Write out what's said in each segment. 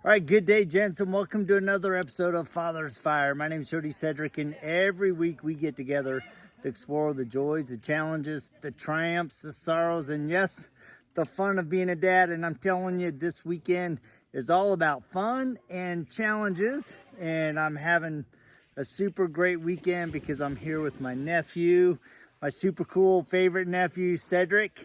All right, good day, gents, and welcome to another episode of FathersFyre. My name is Jody Sedrick, and every week we get together to explore the joys, the challenges, the triumphs, the sorrows, and yes, the fun of being a dad. And I'm telling you, this weekend is all about fun and challenges, and I'm having a super great weekend because I'm here with my nephew, my super cool favorite nephew, Sedrick.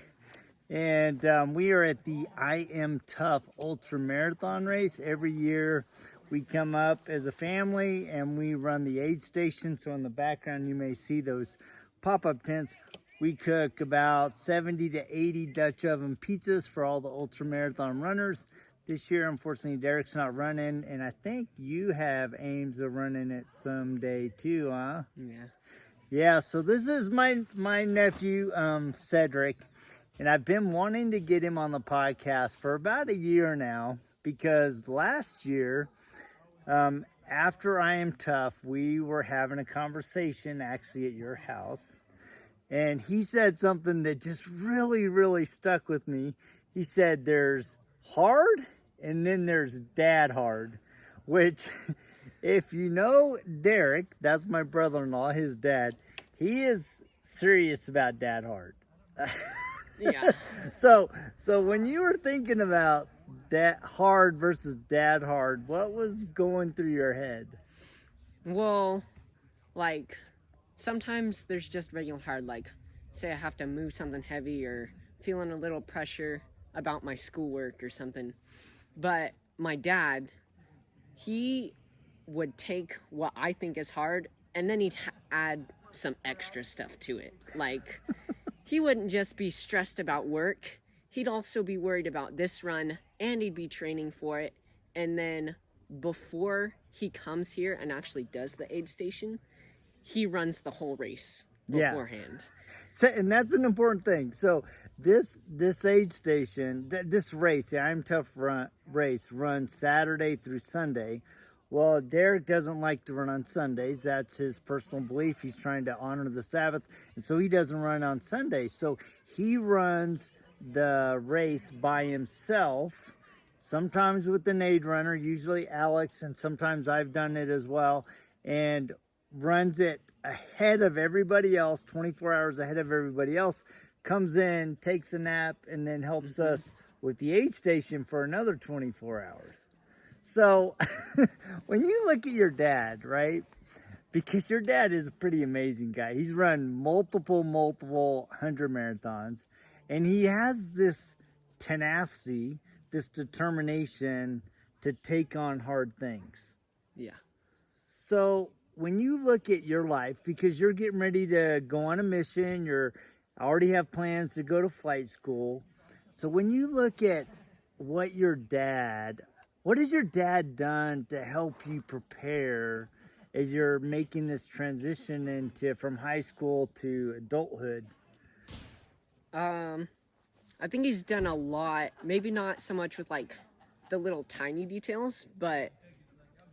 And we are at the I Am Tough ultramarathon race. Every year we come up as a family and we run the aid station. So in the background you may see those pop-up tents. We cook about 70 to 80 Dutch oven pizzas for all the ultramarathon runners. This year, unfortunately, Derek's not running, and I think you have aims of running it someday too, huh? Yeah. Yeah, so this is my nephew, Sedrick. And I've been wanting to get him on the podcast for about a year now because last year, after I Am Tough, we were having a conversation actually at your house. And he said something that just really, really stuck with me. He said there's hard and then there's dad hard, which if you know Derek, that's my brother-in-law, his dad, he is serious about dad hard. Yeah. So when you were thinking about dad hard versus dad hard, what was going through your head? Well, like, sometimes there's just regular hard, like, say I have to move something heavy or feeling a little pressure about my schoolwork or something. But my dad, he would take what I think is hard and then he'd add some extra stuff to it. Like, he wouldn't just be stressed about work. He'd also be worried about this run and he'd be training for it. And then before he comes here and actually does the aid station, he runs the whole race beforehand. So, and that's an important thing. So this aid station, this race, the I'm Tough race runs Saturday through Sunday. Well, Derek doesn't like to run on Sundays. That's his personal belief. He's trying to honor the Sabbath, and so he doesn't run on Sundays. So he runs the race by himself, sometimes with an aid runner, usually Alex, and sometimes I've done it as well, and runs it ahead of everybody else, 24 hours ahead of everybody else, comes in, takes a nap, and then helps us with the aid station for another 24 hours. So when you look at your dad, right, because your dad is a pretty amazing guy. He's run multiple 100 marathons, and he has this tenacity, this determination to take on hard things. Yeah. So when you look at your life, because you're getting ready to go on a mission, you already have plans to go to flight school. So when you look at what has your dad done to help you prepare as you're making this transition from high school to adulthood? I think he's done a lot, maybe not so much with like the little tiny details, but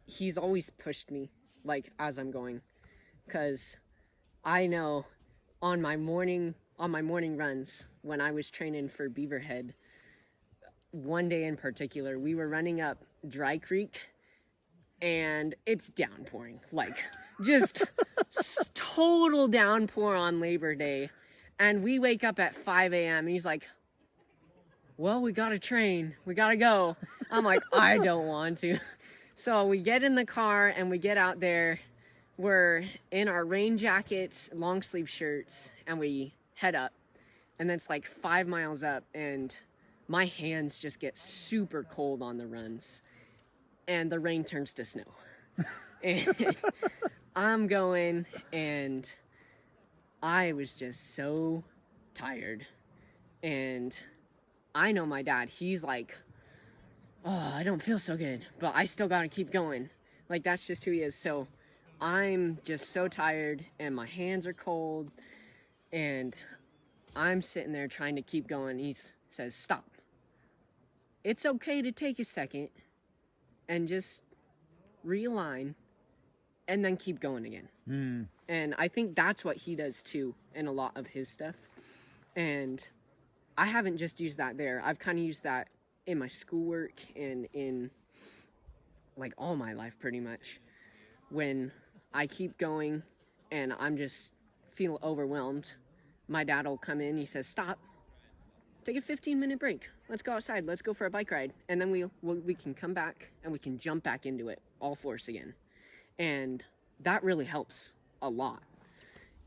he's always pushed me like as I'm going, because I know on my morning runs when I was training for Beaverhead, one day in particular, we were running up Dry Creek and it's downpouring, like just total downpour on Labor Day. And we wake up at 5 a.m. and he's like, well, we got to train. We got to go. I'm like, I don't want to. So we get in the car and we get out there. We're in our rain jackets, long sleeve shirts, and we head up. And then it's like 5 miles up and my hands just get super cold on the runs and the rain turns to snow. And I'm going and I was just so tired. And I know my dad, he's like, oh, I don't feel so good, but I still got to keep going. Like, that's just who he is. So I'm just so tired and my hands are cold and I'm sitting there trying to keep going. He says, stop. It's okay to take a second and just realign and then keep going again. And I think that's what he does too in a lot of his stuff. And I haven't just used that there. I've kind of used that in my schoolwork and in like all my life pretty much. When I keep going and I'm just feel overwhelmed, my dad will come in, he says, "Stop, take a 15-minute break. Let's go outside. Let's go for a bike ride." And then we can come back and we can jump back into it all force again. And that really helps a lot.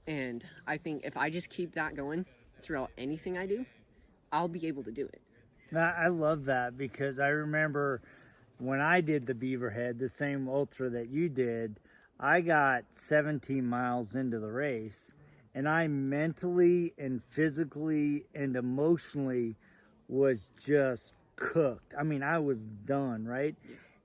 And I think if I just keep that going throughout anything I do, I'll be able to do it. I love that, because I remember when I did the Beaverhead, the same ultra that you did, I got 17 miles into the race, and I mentally and physically and emotionally was just cooked. I mean, I was done, right?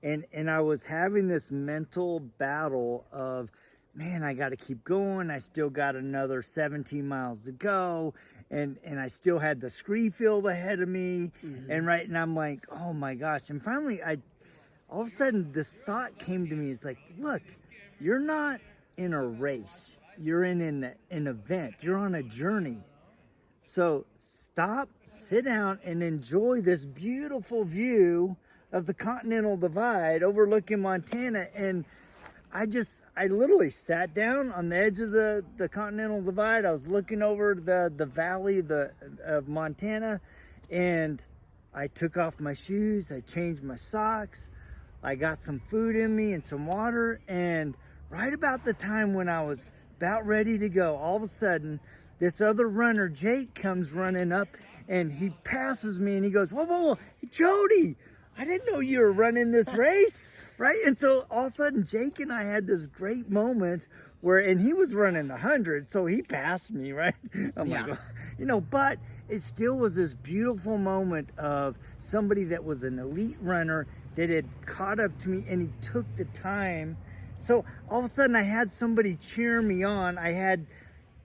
And I was having this mental battle of, man, I got to keep going. I still got another 17 miles to go. And I still had the scree field ahead of me. And I'm like, oh my gosh. And finally, all of a sudden, this thought came to me. It's like, look, you're not in a race. You're in an event. You're on a journey. So stop, sit down, and enjoy this beautiful view of the Continental Divide overlooking Montana. And I literally sat down on the edge of the Continental Divide. I was looking over the valley of Montana, and I took off my shoes. I changed my socks. I got some food in me and some water. And right about the time when I was about ready to go, all of a sudden, this other runner, Jake, comes running up, and he passes me, and he goes, whoa, whoa, whoa, Jody, I didn't know you were running this race, right? And so all of a sudden, Jake and I had this great moment and he was running 100, so he passed me, right? I'm like, but it still was this beautiful moment of somebody that was an elite runner that had caught up to me, and he took the time. So all of a sudden, I had somebody cheer me on. I had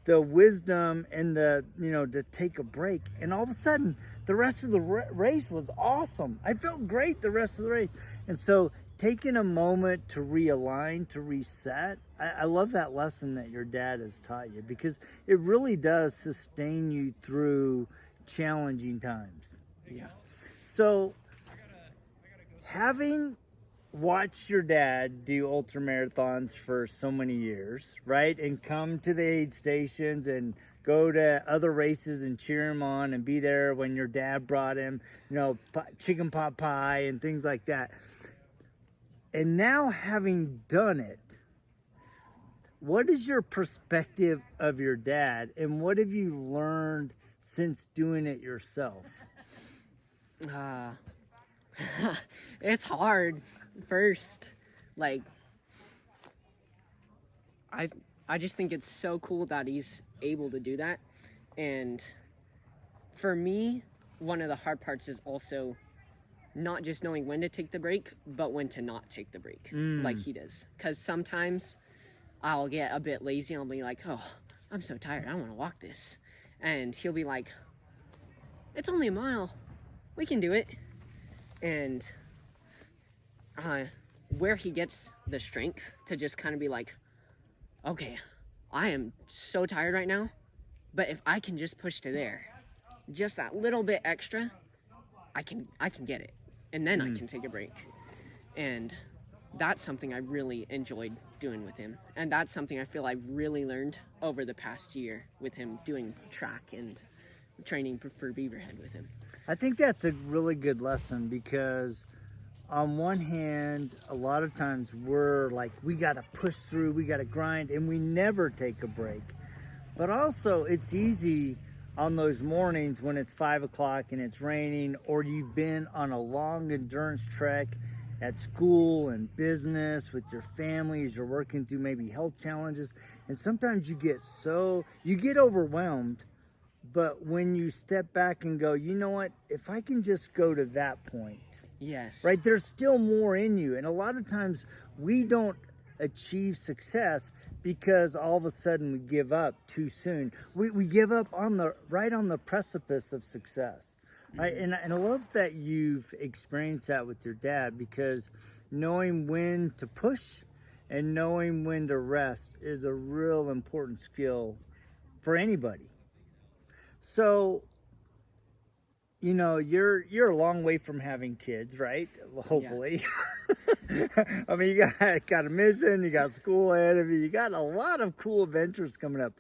the wisdom and to take a break. And all of a sudden, the rest of the race was awesome. I felt great the rest of the race. And so taking a moment to realign, to reset, I love that lesson that your dad has taught you, because it really does sustain you through challenging times. Yeah. So having watch your dad do ultramarathons for so many years, right? And come to the aid stations and go to other races and cheer him on and be there when your dad brought him, chicken pot pie and things like that. And now, having done it, what is your perspective of your dad, and what have you learned since doing it yourself? It's hard. First, like, I just think it's so cool that he's able to do that. And for me, one of the hard parts is also not just knowing when to take the break, but when to not take the break like he does. Because sometimes I'll get a bit lazy. I'll be like, oh, I'm so tired, I don't want to walk this. And he'll be like, it's only a mile, we can do it. And where he gets the strength to just kind of be like, okay, I am so tired right now, but if I can just push to there, just that little bit extra, I can get it, and then I can take a break. And that's something I really enjoyed doing with him, and that's something I feel I've really learned over the past year with him doing track and training for Beaverhead with him. I think that's a really good lesson, because on one hand, a lot of times we're like, we got to push through, we got to grind, and we never take a break. But also, it's easy on those mornings when it's 5 o'clock and it's raining, or you've been on a long endurance trek at school and business with your family as you're working through maybe health challenges. And sometimes you get overwhelmed. But when you step back and go, you know what, if I can just go to that point, yes, right, there's still more in you. And a lot of times we don't achieve success because all of a sudden we give up too soon. We give up right on the precipice of success, right? And I love that you've experienced that with your dad, because knowing when to push and knowing when to rest is a real important skill for anybody. So you know, you're a long way from having kids, right? Well, hopefully. I mean, you got a mission, you got school ahead of you, you got a lot of cool adventures coming up.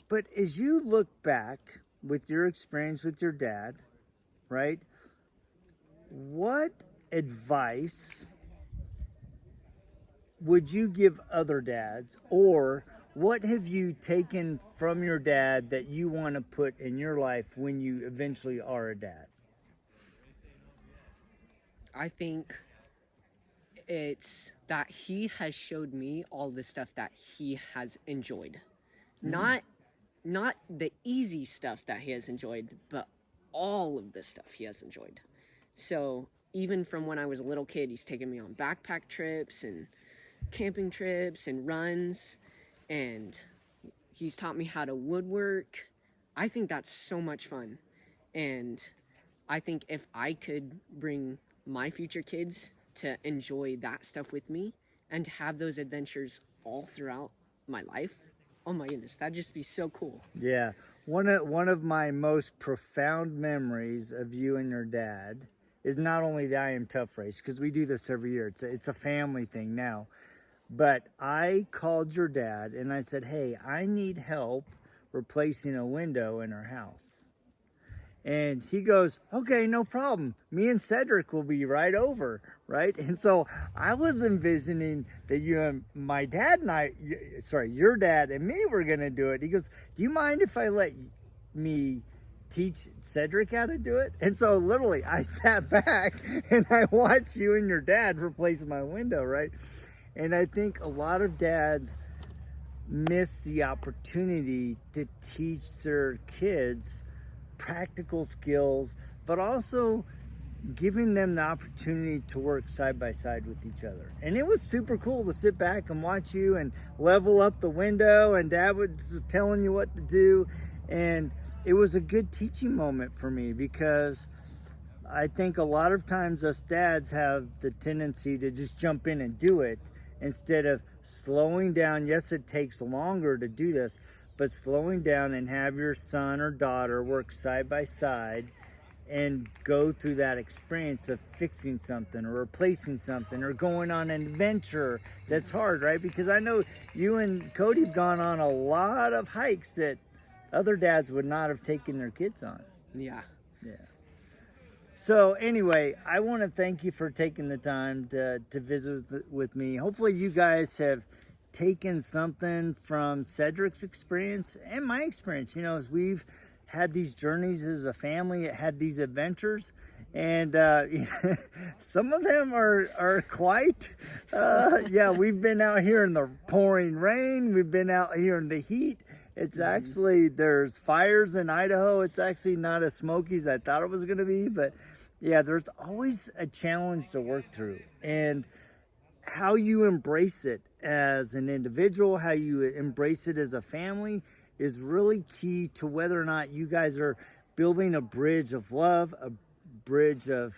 But as you look back with your experience with your dad, right? What advice would you give other dads, or what have you taken from your dad that you want to put in your life when you eventually are a dad? I think it's that he has showed me all the stuff that he has enjoyed. Not the easy stuff that he has enjoyed, but all of the stuff he has enjoyed. So even from when I was a little kid, he's taken me on backpack trips and camping trips and runs, and he's taught me how to woodwork. I think that's so much fun, and I think if I could bring my future kids to enjoy that stuff with me and to have those adventures all throughout my life, oh my goodness, that'd just be so cool. Yeah. One of my most profound memories of you and your dad is not only the I Am Tough race, because we do this every year. It's a family thing now. But I called your dad and I said, hey, I need help replacing a window in our house. And he goes, okay, no problem. Me and Sedrick will be right over, right? And so I was envisioning that you and my dad and your dad and me were going to do it. He goes, do you mind if I let me teach Sedrick how to do it? And so literally I sat back and I watched you and your dad replace my window, right? And I think a lot of dads miss the opportunity to teach their kids practical skills, but also giving them the opportunity to work side by side with each other. And it was super cool to sit back and watch you and level up the window, and dad was telling you what to do. And it was a good teaching moment for me, because I think a lot of times us dads have the tendency to just jump in and do it instead of slowing down. Yes, it takes longer to do this, but slowing down and have your son or daughter work side by side and go through that experience of fixing something or replacing something or going on an adventure that's hard, right? Because I know you and Cody have gone on a lot of hikes that other dads would not have taken their kids on. Yeah. Yeah. So anyway, I want to thank you for taking the time to visit with me. Hopefully you guys have taken something from Sedrick's experience and my experience. You know, as we've had these journeys as a family, had these adventures, and some of them are quite, yeah, we've been out here in the pouring rain. We've been out here in the heat. It's actually, there's fires in Idaho. It's actually not as smoky as I thought it was going to be. But yeah, there's always a challenge to work through. And how you embrace it as an individual, how you embrace it as a family is really key to whether or not you guys are building a bridge of love, a bridge of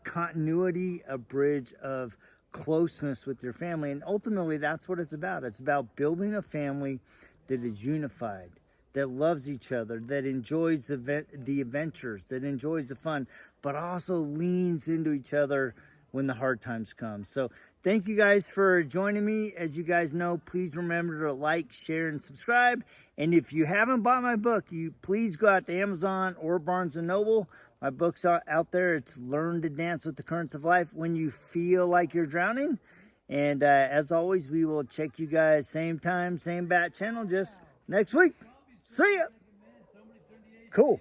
continuity, a bridge of closeness with your family. And ultimately, that's what it's about. It's about building a family that is unified, that loves each other, that enjoys the adventures, that enjoys the fun, but also leans into each other when the hard times come. So thank you guys for joining me. As you guys know, please remember to like, share, and subscribe. And if you haven't bought my book, you please go out to Amazon or Barnes & Noble. My book's out there. It's Learn to Dance with the Currents of Life When You Feel Like You're Drowning. And as always, we will check you guys same time, same bat channel, just next week. See ya. Cool.